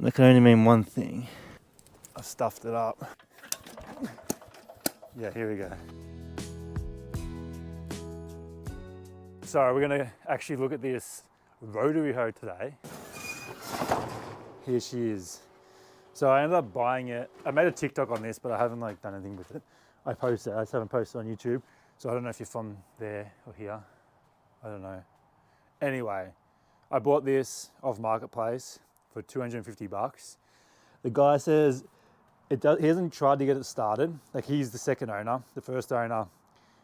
That can only mean one thing. I stuffed it up. Yeah, here we go. So we're gonna actually look at this rotary hoe today. Here she is. So I ended up buying it. I made a TikTok on this, but I haven't done anything with it. I posted it, I just haven't posted on YouTube. So I don't know if you're from there or here. I don't know. Anyway, I bought this off Marketplace for 250 bucks. The guy says he hasn't tried to get it started. He's the second owner. The first owner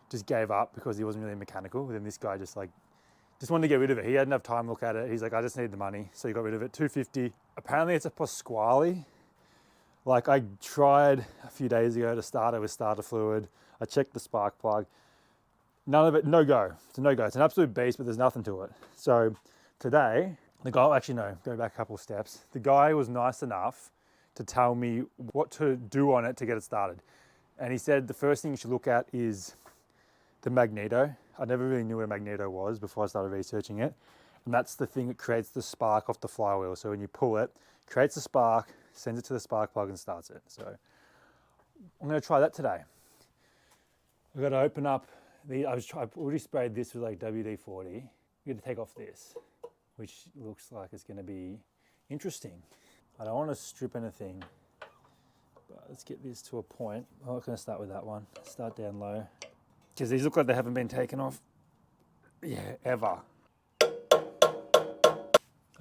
just gave up because he wasn't really mechanical. Then this guy just wanted to get rid of it. He hadn't enough time to look at it. He's like, I just need the money. So he got rid of it, 250. Apparently it's a Pasquali. I tried a few days ago to start it with starter fluid. I checked the spark plug. None of it, no go. It's a no go. It's an absolute beast, but there's nothing to it. So today, the guy, actually no, go back a couple of steps. The guy was nice enough to tell me what to do on it to get it started. And he said the first thing you should look at is the Magneto. I never really knew what a Magneto was before I started researching it. And that's the thing that creates the spark off the flywheel. So when you pull it, creates a spark, sends it to the spark plug and starts it. So I'm gonna try that today. I've got to open up I've already sprayed this with WD-40. I'm going to take off this, which looks like it's going to be interesting. I don't want to strip anything, but let's get this to a point. I'm not going to start with that one. Start down low, because these look like they haven't been taken off, ever. I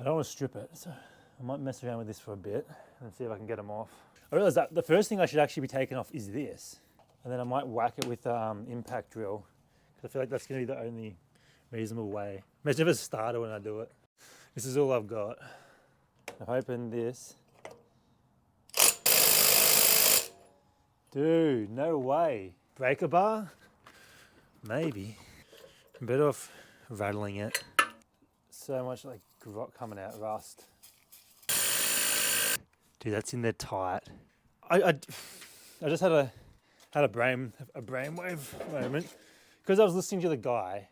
don't want to strip it, so I might mess around with this for a bit and see if I can get them off. I realize that the first thing I should actually be taking off is this, and then I might whack it with impact drill, because I feel like that's going to be the only reasonable way. Imagine if it's a starter when I do it. This is all I've got. I've opened this. Dude, no way. Breaker bar? Maybe. I'm better off rattling it. So much grot coming out, rust. Dude, that's in there tight. I just had a brainwave moment, because I was listening to the guy.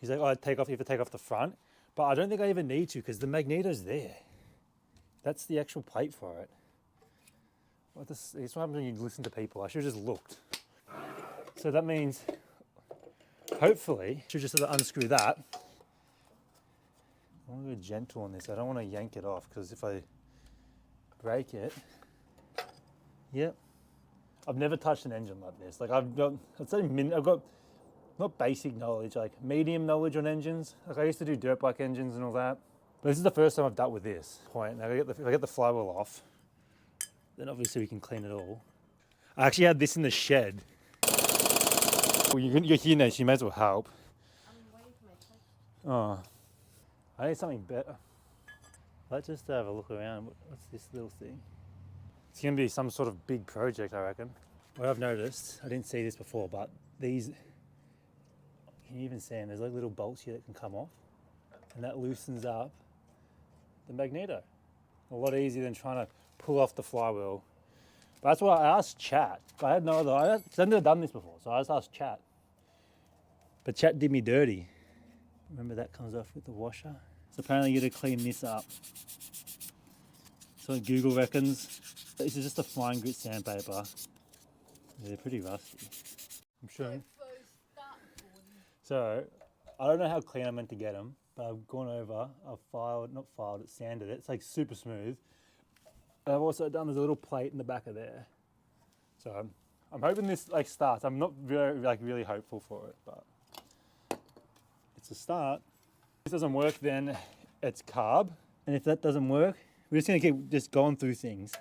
He's like, oh, you have to take off the front, but I don't think I even need to, because the Magneto's there. That's the actual plate for it. It's what happens when you listen to people. I should have just looked. So that means, hopefully, I should just unscrew that. I want to be gentle on this. I don't want to yank it off, because if I break it, yep. I've never touched an engine like this. I've got not basic knowledge, medium knowledge on engines. I used to do dirt bike engines and all that. But this is the first time I've dealt with this point. Now if I get the flywheel off, then obviously we can clean it all. I actually had this in the shed. Well, you're here now, so you may as well help. I'm waiting for my touch. Oh, I need something better. Let's just have a look around. What's this little thing? It's going to be some sort of big project, I reckon. What I've noticed, I didn't see this before, but these, can you even see them? There's little bolts here that can come off, and that loosens up the Magneto. A lot easier than trying to pull off the flywheel. But that's why I asked Chat. I had no other, because I've never done this before, so I just asked Chat. But Chat did me dirty. Remember, that comes off with the washer. So apparently you got to clean this up. So Google reckons this is just a fine grit sandpaper. Yeah, they're pretty rusty. I'm sure. So I don't know how clean I'm meant to get them, but I've gone over, I've sanded it. It's super smooth. I've also done, there's a little plate in the back of there. So I'm hoping this starts. I'm not very really hopeful for it, but it's a start. If this doesn't work, then it's carb. And if that doesn't work, we're just gonna keep just going through things.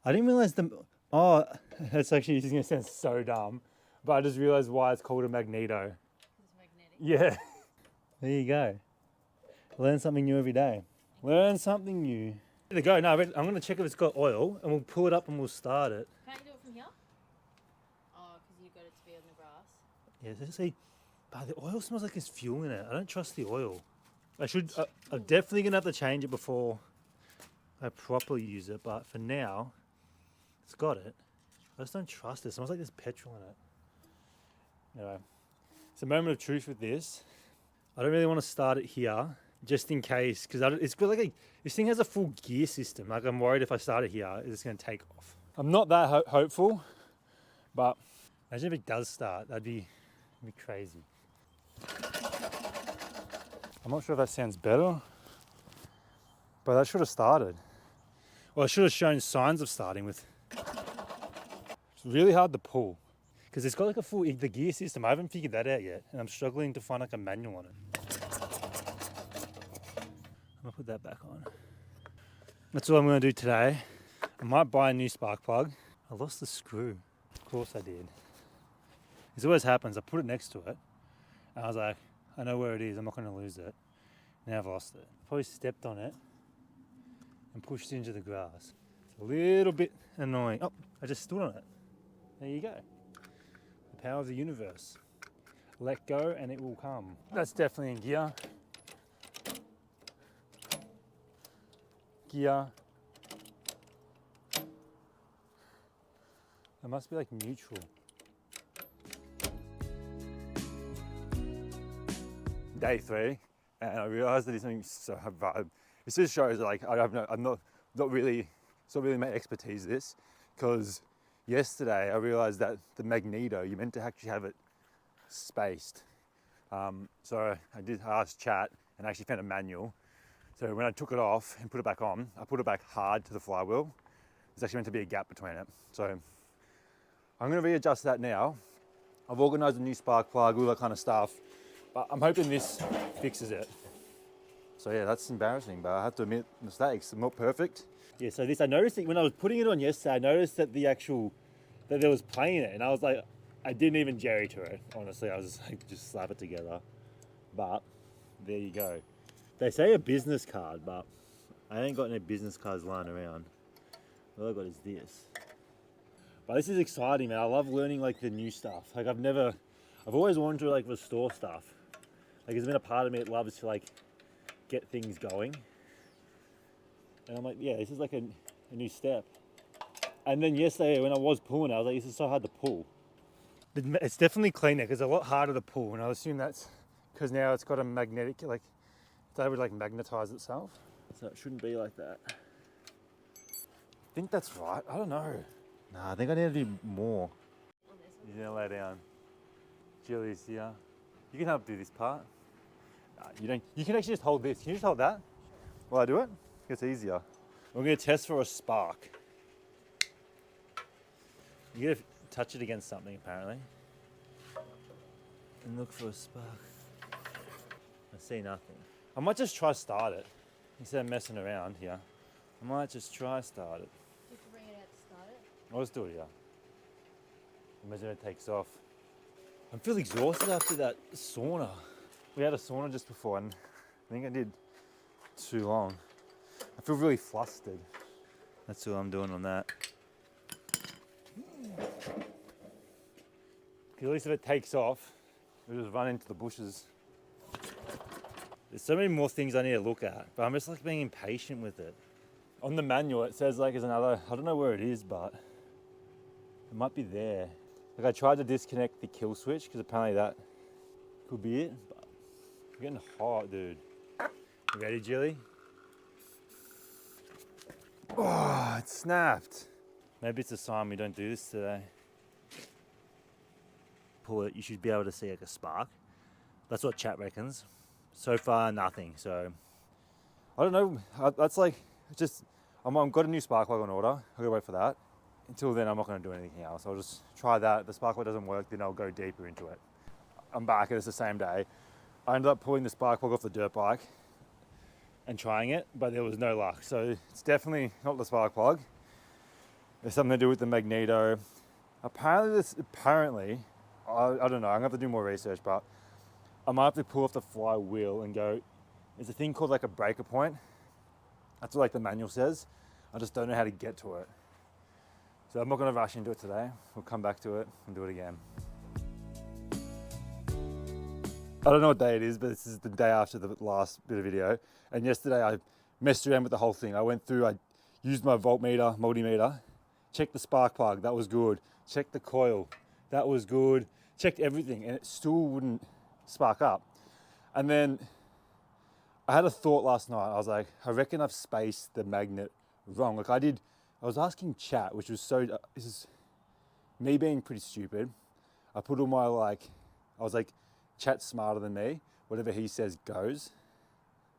I didn't realize that's actually, this is gonna sound so dumb, but I just realized why it's called a Magneto. It's magnetic. Yeah. There you go. Learn something new every day. Learn something new. There we go. No, I'm gonna check if it's got oil, and we'll pull it up and we'll start it. Can't you do it from here? Oh, because you got it to be on the grass. Yeah, see, but the oil smells like there's fuel in it. I don't trust the oil. I'm definitely gonna have to change it before I properly use it, but for now, it's got it. I just don't trust it. It smells like there's petrol in it. Anyway, it's a moment of truth with this. I don't really want to start it here. just in case, because it's got like this thing has a full gear system. Like I'm worried if I start it here, it's going to take off. I'm not that hopeful, but imagine if it does start. That'd be crazy. I'm not sure if that sounds better, but that should have started. Well, it should have shown signs of starting with. It's really hard to pull because it's got like the gear system. I haven't figured that out yet, and I'm struggling to find like a manual on it. I'm gonna put that back on. That's all I'm gonna do today. I might buy a new spark plug. I lost the screw. Of course I did. This always happens. I put it next to it, and I was like, I know where it is. I'm not gonna lose it. Now I've lost it. Probably stepped on it and pushed it into the grass. It's a little bit annoying. Oh, I just stood on it. There you go. The power of the universe. Let go and it will come. That's definitely in gear. Gear. It must be like neutral. Day 3, and I realised that it's something so hard. It just shows like I'm not really, it's not really my expertise this, because yesterday I realised that the Magneto, you're meant to actually have it spaced. So I asked chat and actually found a manual. So when I took it off and put it back on, I put it back hard to the flywheel. There's actually meant to be a gap between it. So I'm going to readjust that now. I've organised a new spark plug, all that kind of stuff, but I'm hoping this fixes it. So yeah, that's embarrassing, but I have to admit mistakes. I'm not perfect. Yeah, so this, I noticed that when I was putting it on yesterday, I noticed that that there was play in it, and I was like, I didn't even jerry to it, honestly. I was just like, just slap it together. But there you go. They say a business card, but I ain't got any business cards lying around. All I got is this. But this is exciting, man. I love learning like the new stuff. Like I've always wanted to like restore stuff. Like there's been a part of me that loves to like get things going. And I'm like, yeah, this is like a new step. And then yesterday when I was pulling, I was like, this is so hard to pull. It's definitely cleaner because it's a lot harder to pull. And I assume that's because now it's got a magnetic, like it's able to like magnetize itself. So it shouldn't be like that. I think that's right. I don't know. Nah, I think I need to do more. You need to lay down. Jilly's here. You can help do this part. Nah, you don't. You can actually just hold this. Can you just hold that? While I do it? It's easier. We're going to test for a spark. You got to touch it against something apparently. And look for a spark. I see nothing. I might just try start it. Instead of messing around here. I might just try start it. You can bring it out to start it. I'll just do it here. Imagine it takes off. I'm feeling exhausted after that sauna. We had a sauna just before and I think I did too long. I feel really flustered. That's all I'm doing on that. At least if it takes off, we'll just run into the bushes. There's so many more things I need to look at, but I'm just like being impatient with it. On the manual, it says like there's another, I don't know where it is, but it might be there. Like I tried to disconnect the kill switch because apparently that could be it, but I'm getting hot, dude. You ready, Jilly? Oh, it snapped. Maybe it's a sign we don't do this today. Pull it, you should be able to see like a spark. That's what chat reckons. So far, nothing. So, I don't know. That's like, just, I've got a new spark plug on order. I'll go wait for that. Until then, I'm not going to do anything else. I'll just try that. If the spark plug doesn't work, then I'll go deeper into it. I'm back, and it's the same day. I ended up pulling the spark plug off the dirt bike and trying it, but there was no luck. So, it's definitely not the spark plug. There's something to do with the Magneto. Apparently, I don't know. I'm going to have to do more research, but I might have to pull off the flywheel and go, there's a thing called like a breaker point. That's what like the manual says. I just don't know how to get to it. So I'm not going to rush into it today. We'll come back to it and do it again. I don't know what day it is, but this is the day after the last bit of video. And yesterday I messed around with the whole thing. I went through, I used my voltmeter, multimeter, checked the spark plug, that was good. Checked the coil, that was good. Checked everything and it still wouldn't spark up. And then I had a thought last night. I was like, I reckon I've spaced the magnet wrong. Like I was asking chat, which was this is me being pretty stupid. I put all my I was like, chat's smarter than me. Whatever he says goes.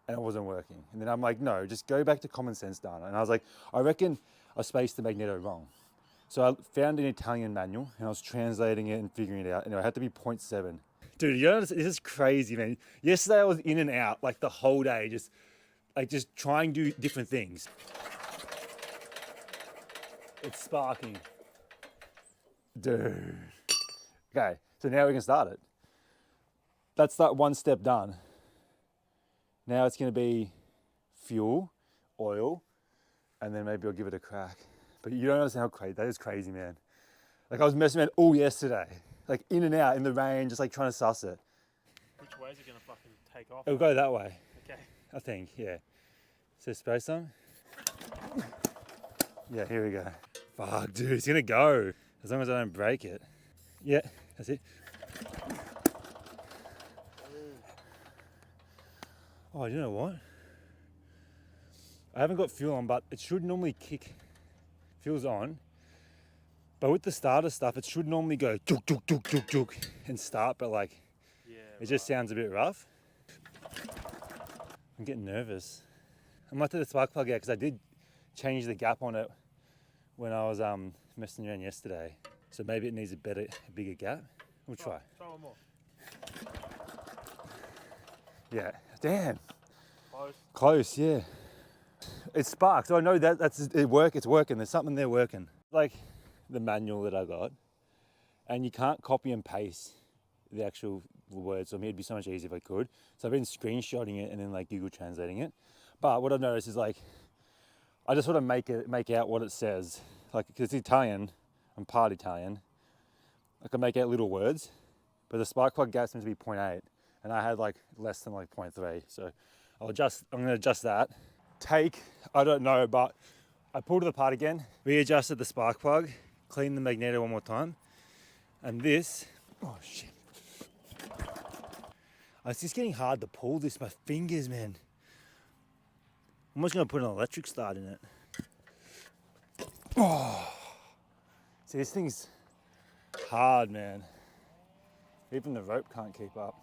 And it wasn't working. And then I'm like, no, just go back to common sense, Dana. And I was like, I reckon I spaced the Magneto wrong. So I found an Italian manual and I was translating it and figuring it out. And it had to be 0.7. Dude, you know, this is crazy, man. Yesterday I was in and out like the whole day, just trying to do different things. It's sparking. Dude. Okay, so now we can start it. That's that one step done. Now it's gonna be fuel, oil, and then maybe I'll give it a crack. But you don't understand how crazy, that is crazy, man. Like I was messing around all yesterday, like in and out in the rain, just like trying to suss it. Which way is it gonna fucking take off? It'll go that way. Okay. I think, yeah. So spray some? Yeah, here we go. Fuck, dude, it's gonna go. As long as I don't break it. Yeah, that's it. Oh, you know what? I haven't got fuel on, but it should normally kick. Fuel's on. But with the starter stuff, it should normally go juk, juk, juk, juk, juk and start, but like, Yeah, it just sounds a bit rough. I'm getting nervous. I might take the spark plug out because I did change the gap on it when I was messing around yesterday. So maybe it needs a bigger gap. We'll try. Try one more. Yeah, damn. Close. Close, yeah. It sparks. So I know it's working. There's something there working. Like the manual that I got, and you can't copy and paste the actual words. So I mean, it'd be so much easier if I could. So I've been screenshotting it and then like Google translating it. But what I've noticed is like, I just want to make out what it says. Like, because it's Italian, I'm part Italian. I can make out little words, but the spark plug gap seems to be 0.8, and I had like less than like 0.3. So I'm gonna adjust that. I don't know, but I pulled it apart again, readjusted the spark plug, cleaned the Magneto one more time, and this, oh shit. It's just getting hard to pull this, my fingers, man. I'm just gonna put an electric start in it. Oh. See, this thing's hard, man. Even the rope can't keep up.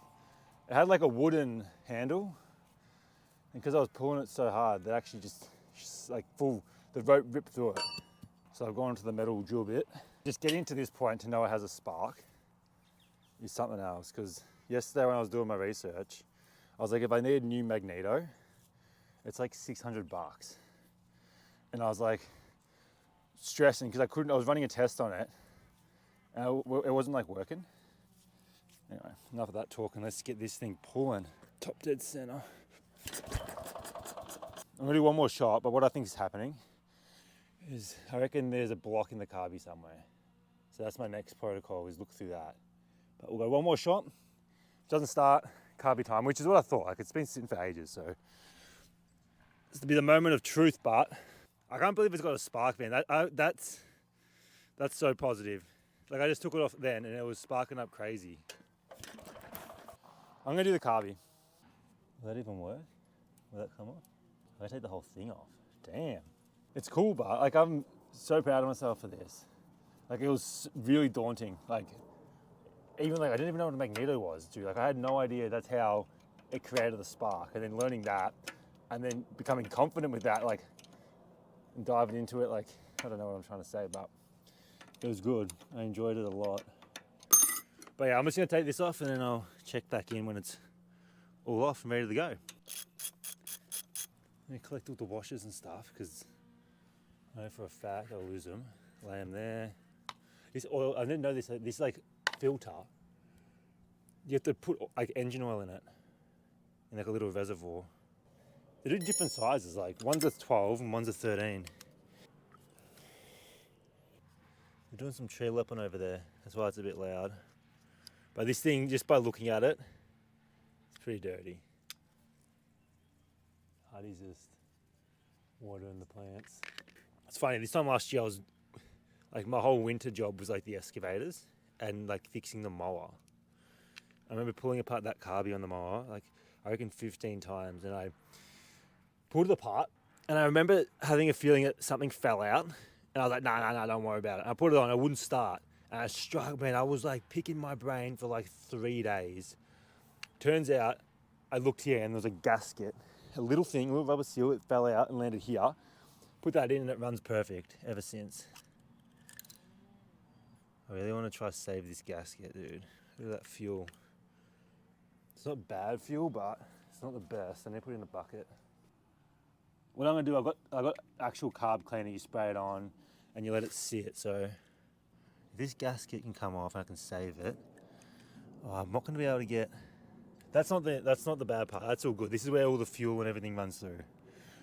It had like a wooden handle, and because I was pulling it so hard, that actually just like the rope ripped through it. So I've gone into the metal drill bit. Just getting to this point to know it has a spark is something else, because yesterday when I was doing my research, I was like, if I need a new Magneto, it's like $600. And I was like stressing because I was running a test on it and it wasn't like working. Anyway, enough of that talking. Let's get this thing pulling. Top dead center. I'm gonna do one more shot, but what I think is happening is I reckon there's a block in the carby somewhere. So that's my next protocol, is look through that. But we'll go one more shot. Doesn't start, carby time, which is what I thought. Like, it's been sitting for ages, so this will be the moment of truth. But I can't believe it's got a spark, man. That's so positive. Like, I just took it off then and it was sparking up crazy. I'm gonna do the carby. Will that even work? Will that come off? I take the whole thing off. Damn. It's cool, but like, I'm so proud of myself for this. Like, it was really daunting. Like, even like, I didn't even know what a Magneto was, dude. Like, I had no idea that's how it created the spark. And then learning that, and then becoming confident with that, like, and diving into it, like, I don't know what I'm trying to say, but it was good. I enjoyed it a lot. But yeah, I'm just gonna take this off and then I'll check back in when it's all off and ready to go. I'm gonna collect all the washers and stuff, because I know for a fact I'll lose them. Lay them there. This oil, I didn't know this like filter, you have to put like engine oil in it, in like a little reservoir. They do different sizes, like one's a 12 and one's a 13. They're doing some tree lipping over there, that's why it's a bit loud. But this thing, just by looking at it, it's pretty dirty. Hardy's just watering the plants. It's funny, this time last year I was, like, my whole winter job was like the excavators and like fixing the mower. I remember pulling apart that carby on the mower. Like, I reckon 15 times, and I pulled it apart, and I remember having a feeling that something fell out, and I was like, no, don't worry about it. I put it on, I wouldn't start, and I struck, man, I was like picking my brain for like 3 days. Turns out, I looked here, and there was a gasket, a little thing, a little rubber seal, it fell out and landed here. Put that in, and it runs perfect ever since. I really want to try to save this gasket, dude. Look at that fuel. It's not bad fuel, but it's not the best. I need to put it in a bucket. What I'm gonna do, I've got actual carb cleaner. You spray it on, and you let it sit. So if this gasket can come off, and I can save it. Oh, I'm not gonna be able to get. That's not the bad part. That's all good. This is where all the fuel and everything runs through.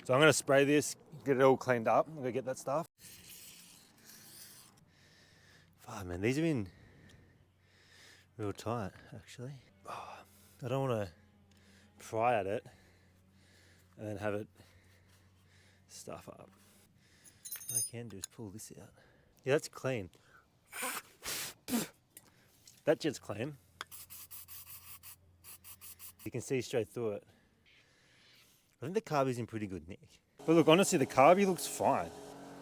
So I'm gonna spray this, get it all cleaned up. I'm gonna get that stuff. Fuck, man, these have been real tight, actually. Oh, I don't want to pry at it and then have it stuff up. What I can do is pull this out. Yeah, that's clean. That jet's clean. You can see straight through it. I think the carby's in pretty good nick. But look, honestly, the carby looks fine.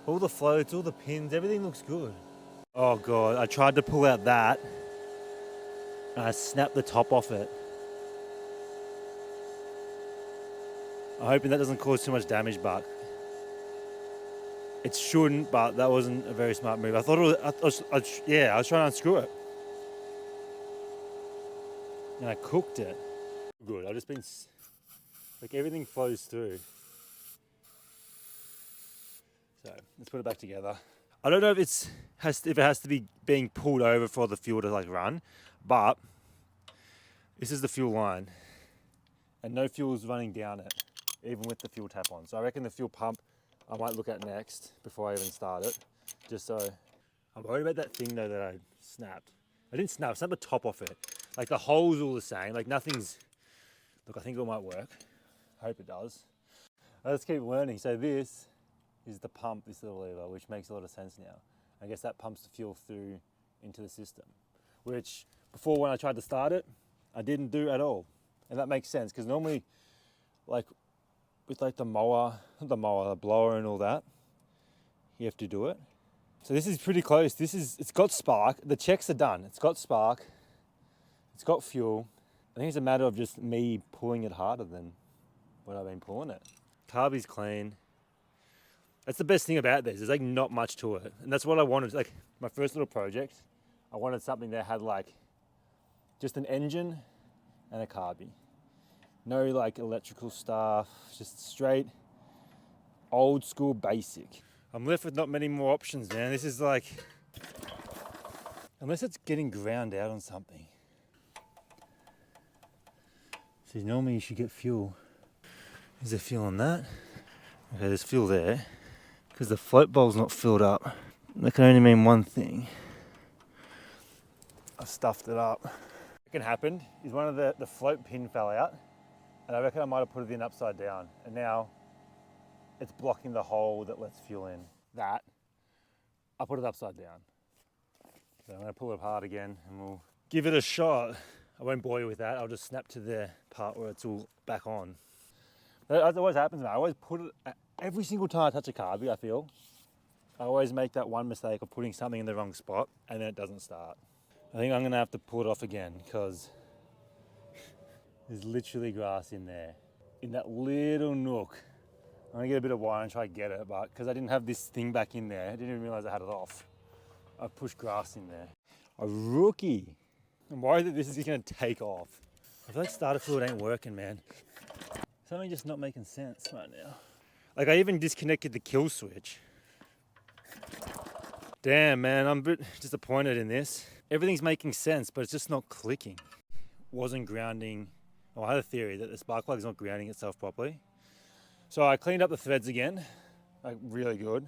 All the floats, all the pins, everything looks good. Oh God, I tried to pull out that and I snapped the top off it. I'm hoping that doesn't cause too much damage, but it shouldn't, but that wasn't a very smart move. I thought I was trying to unscrew it. And I cooked it. Good, I've just been, like everything flows through. So let's put it back together. I don't know if it has to be being pulled over for the fuel to like run, but this is the fuel line and no fuel is running down it, even with the fuel tap on. So I reckon the fuel pump I might look at next before I even start it, just so. I'm worried about that thing though that I snapped. I didn't snap the top off it. Like the hole's all the same, like nothing's, look, I think it might work. I hope it does. Let's keep learning. So this is the pump, this little lever, which makes a lot of sense now. I guess that pumps the fuel through into the system, which before when I tried to start it, I didn't do at all. And that makes sense because normally, like with like the blower and all that, you have to do it. So this is pretty close. It's got spark. The checks are done. It's got spark. It's got fuel. I think it's a matter of just me pulling it harder than what I've been pulling it. Carby's clean. That's the best thing about this. There's like not much to it. And that's what I wanted. Like my first little project, I wanted something that had like just an engine and a carby. No like electrical stuff, just straight old school basic. I'm left with not many more options, man. This is like, unless it's getting ground out on something. See, normally you should get fuel. Is there fuel on that? Okay, there's fuel there. Because the float bowl's not filled up. That can only mean one thing. I've stuffed it up. What can happen is one of the float pin fell out, and I reckon I might have put it in upside down, and now it's blocking the hole that lets fuel in. That, I put it upside down. So I'm gonna pull it apart again and we'll give it a shot. I won't bore you with that. I'll just snap to the part where it's all back on. That always happens, man. I always put it, every single time I touch a carby, I feel, I always make that one mistake of putting something in the wrong spot and then it doesn't start. I think I'm gonna have to pull it off again because there's literally grass in there. In that little nook. I'm gonna get a bit of wire and try to get it, but because I didn't have this thing back in there, I didn't even realize I had it off. I pushed grass in there. A rookie. I'm worried that this is gonna take off. I feel like starter fluid ain't working, man. Something just not making sense right now. Like I even disconnected the kill switch. Damn, man, I'm a bit disappointed in this. Everything's making sense, but it's just not clicking. Wasn't grounding. Well, I had a theory that the spark plug is not grounding itself properly. So I cleaned up the threads again, like really good.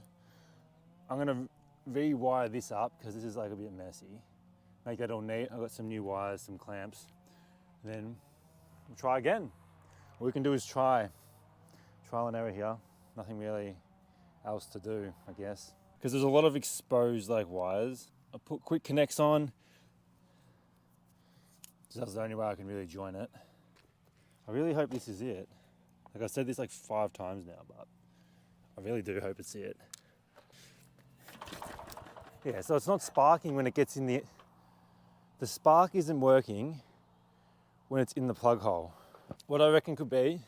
I'm gonna re-wire this up because this is like a bit messy. Make that all neat. I've got some new wires, some clamps. And then we'll try again. What we can do is trial and error here. Nothing really else to do, I guess. Because there's a lot of exposed like wires. I put quick connects on. That's the only way I can really join it. I really hope this is it. Like I've said this like 5 times now, but I really do hope it's it. Yeah, so it's not sparking when it gets in the spark isn't working when it's in the plug hole. What I reckon could be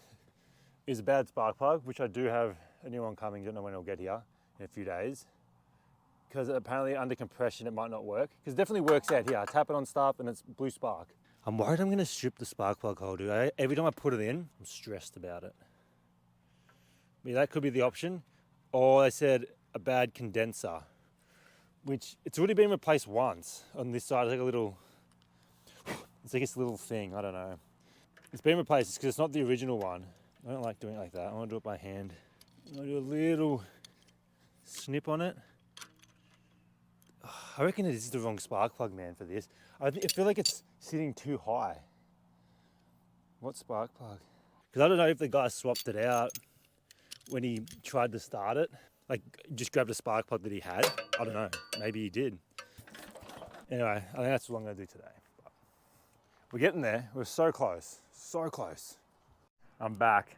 is a bad spark plug, which I do have a new one coming. Don't know when it'll get here in a few days. Because apparently under compression it might not work. Because it definitely works out here. I tap it on stuff and it's blue spark. I'm worried I'm gonna strip the spark plug hole, dude. Every time I put it in, I'm stressed about it. I mean, that could be the option. Or they said a bad condenser, which it's already been replaced once on this side. It's like a little, it's like this little thing, I don't know. It's been replaced because it's not the original one. I don't like doing it like that. I want to do it by hand. I want to do a little snip on it. I reckon it is the wrong spark plug, man, for this. I feel like it's sitting too high. What spark plug? Because I don't know if the guy swapped it out when he tried to start it. Like, just grabbed a spark plug that he had. I don't know. Maybe he did. Anyway, I think that's what I'm going to do today. But we're getting there. We're so close. So close. I'm back.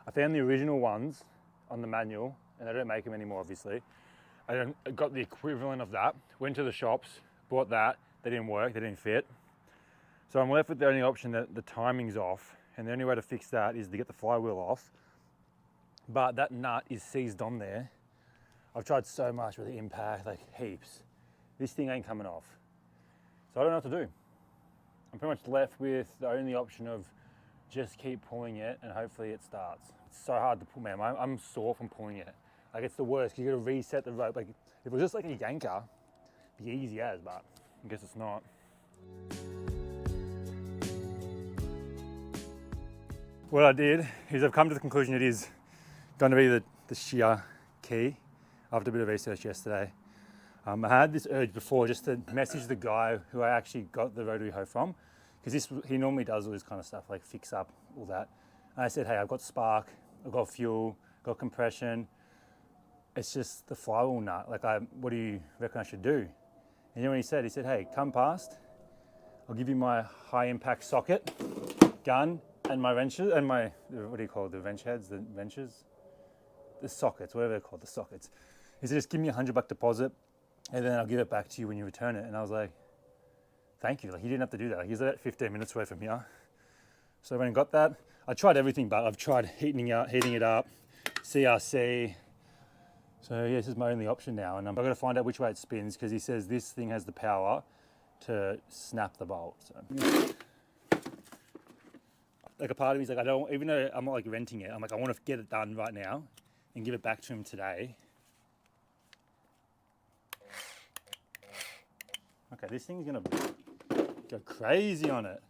I found the original ones on the manual, and they don't make them anymore, obviously. I got the equivalent of that. Went to the shops, bought that. They didn't work. They didn't fit. So I'm left with the only option that the timing's off, and the only way to fix that is to get the flywheel off. But that nut is seized on there. I've tried so much with the impact, like heaps. This thing ain't coming off. So I don't know what to do. I'm pretty much left with the only option of just keep pulling it and hopefully it starts. It's so hard to pull, man. I'm sore from pulling it. Like it's the worst, you gotta reset the rope. Like if it was just like a yanker, it'd be easy as, but I guess it's not. What I did is I've come to the conclusion it is going to be the shear key after a bit of research yesterday. I had this urge before just to message the guy who I actually got the rotary hoe from, because he normally does all this kind of stuff, like fix up all that. And I said, hey, I've got spark, I've got fuel, I've got compression. It's just the flywheel nut. Like, what do you reckon I should do? And you know what he said? He said, hey, come past. I'll give you my high impact socket, gun, and my wrenches, and my, what do you call it, the wrench heads, the wrenches? The sockets, whatever they're called, the sockets. He said, just give me $100 deposit, and then I'll give it back to you when you return it. And I was like, thank you. Like, he didn't have to do that. Like, he's about 15 minutes away from here. So when I got that, I tried everything, but I've tried heating it up, CRC. So yeah, this is my only option now. And I've got to find out which way it spins, because he says this thing has the power to snap the bolt. So, like, a part of me is like, I don't, even though I'm not like renting it, I'm like, I want to get it done right now and give it back to him today. Okay, this thing's gonna go crazy on it.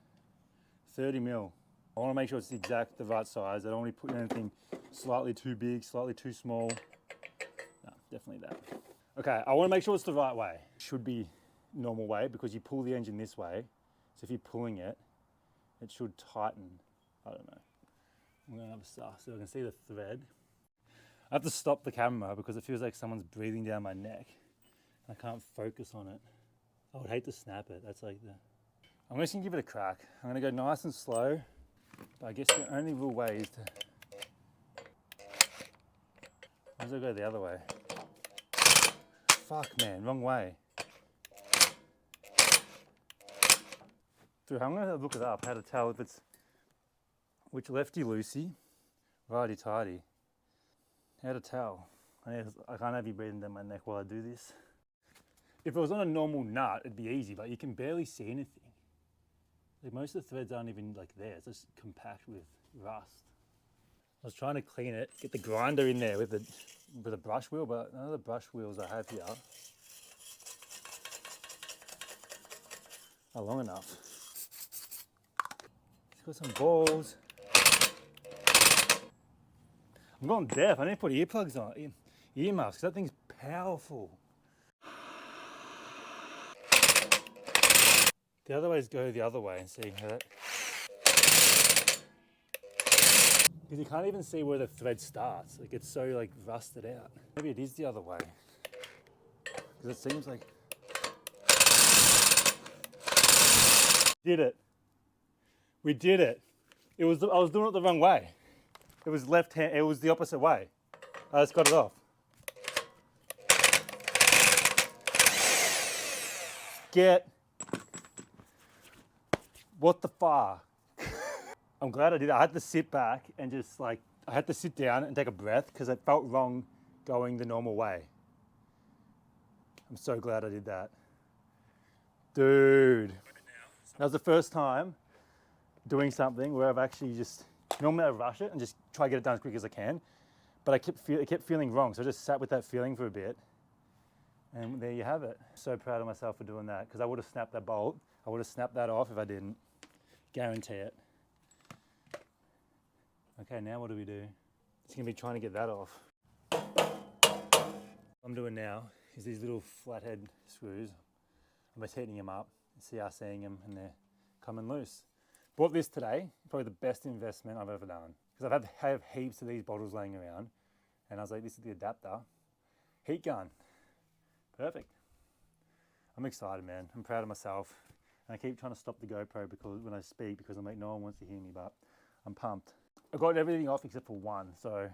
30 mil. I want to make sure it's the right size. I don't want to put anything slightly too big, slightly too small. No, definitely that. Okay, I want to make sure it's the right way. Should be normal way, because you pull the engine this way. So if you're pulling it, it should tighten. I don't know. I'm gonna have a suck so I can see the thread. I have to stop the camera because it feels like someone's breathing down my neck. I can't focus on it. I would hate to snap it. That's like the... I'm just gonna give it a crack. I'm gonna go nice and slow, but I guess the only real way is to... Why does it go the other way? Fuck, man, wrong way. Dude, I'm gonna look it up, how to tell if it's which lefty-loosey, righty-tighty. How to tell? I can't have you breathing down my neck while I do this. If it was on a normal nut, it'd be easy, but you can barely see anything. Like, most of the threads aren't even like there, it's just compact with rust. I was trying to clean it, get the grinder in there with a brush wheel, but none of the brush wheels I have here are long enough. It's got some balls. I'm going deaf. I need to put earplugs on, earmuffs, because that thing's powerful. The other way is go the other way and see how that... Because you can't even see where the thread starts. Like, it's so like rusted out. Maybe it is the other way. Because it seems like... Did it. We did it. I was doing it the wrong way. It was left hand, it was the opposite way. I just got it off. What the fuck? I'm glad I did that. I had to sit back and just like, I had to sit down and take a breath because it felt wrong going the normal way. I'm so glad I did that. Dude, that was the first time doing something where I've actually just, normally I rush it and just try to get it done as quick as I can, but it kept feeling wrong. So I just sat with that feeling for a bit and there you have it. So proud of myself for doing that because I would have snapped that bolt. I would have snapped that off if I didn't. Guarantee it. Okay, now what do we do? It's gonna be trying to get that off. What I'm doing now is these little flathead screws. I'm just heating them up, CRCing them, and they're coming loose. Bought this today, probably the best investment I've ever done. Because I've had heaps of these bottles laying around, and I was like, this is the adapter. Heat gun, perfect. I'm excited, man. I'm proud of myself. And I keep trying to stop the GoPro because when I speak, because I'm like, no one wants to hear me, but I'm pumped. I got everything off except for one, so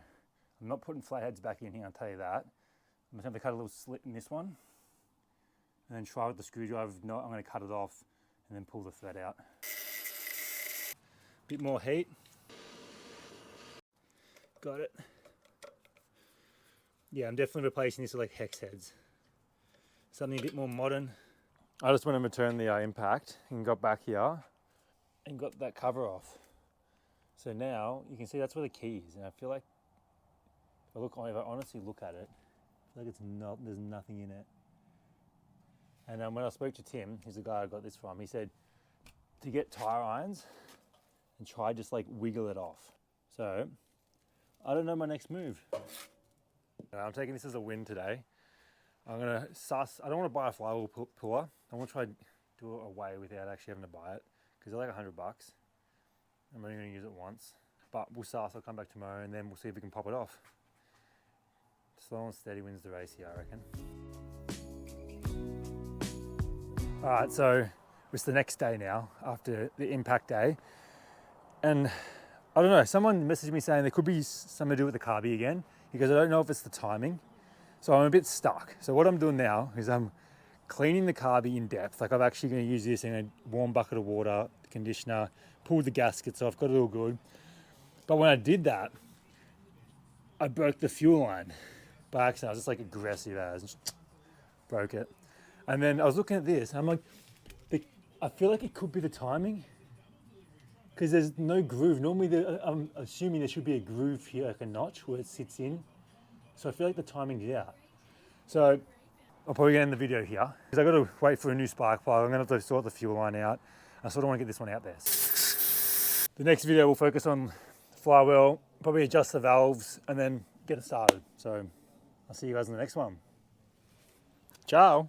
I'm not putting flatheads back in here, I'll tell you that. I'm just going to cut a little slit in this one, and then try with the screwdriver. If not, I'm going to cut it off and then pull the thread out. Bit more heat. Got it. Yeah, I'm definitely replacing this with like hex heads. Something a bit more modern. I just went and returned the impact and got back here and got that cover off. So now you can see that's where the key is, and I feel like if I honestly look at it, I feel like there's nothing in it. And when I spoke to Tim, he's the guy I got this from, he said to get tire irons and try just like wiggle it off. So I don't know my next move. I'm taking this as a win today. I'm gonna suss. I don't want to buy a flywheel puller. I want to try to do it away without actually having to buy it because they're like $100. I'm only going to use it once, but we'll suss. I'll come back tomorrow and then we'll see if we can pop it off. Slow and steady wins the race here, I reckon. All right, so it's the next day now after the impact day, and I don't know. Someone messaged me saying there could be something to do with the carby again because I don't know if it's the timing. So I'm a bit stuck. So what I'm doing now is I'm cleaning the carby in depth. Like I'm actually going to use this in a warm bucket of water, the conditioner, pulled the gaskets off, got it all good. But when I did that, I broke the fuel line by accident. I was just like aggressive as broke it. And then I was looking at this and I'm like, I feel like it could be the timing because there's no groove. Normally I'm assuming there should be a groove here, like a notch where it sits in. So I feel like the timing's out. So I'll probably get in the video here because I've got to wait for a new spark plug. I'm going to have to sort the fuel line out. I sort of want to get this one out there. The next video will focus on the flywheel, probably adjust the valves and then get it started. So I'll see you guys in the next one. Ciao.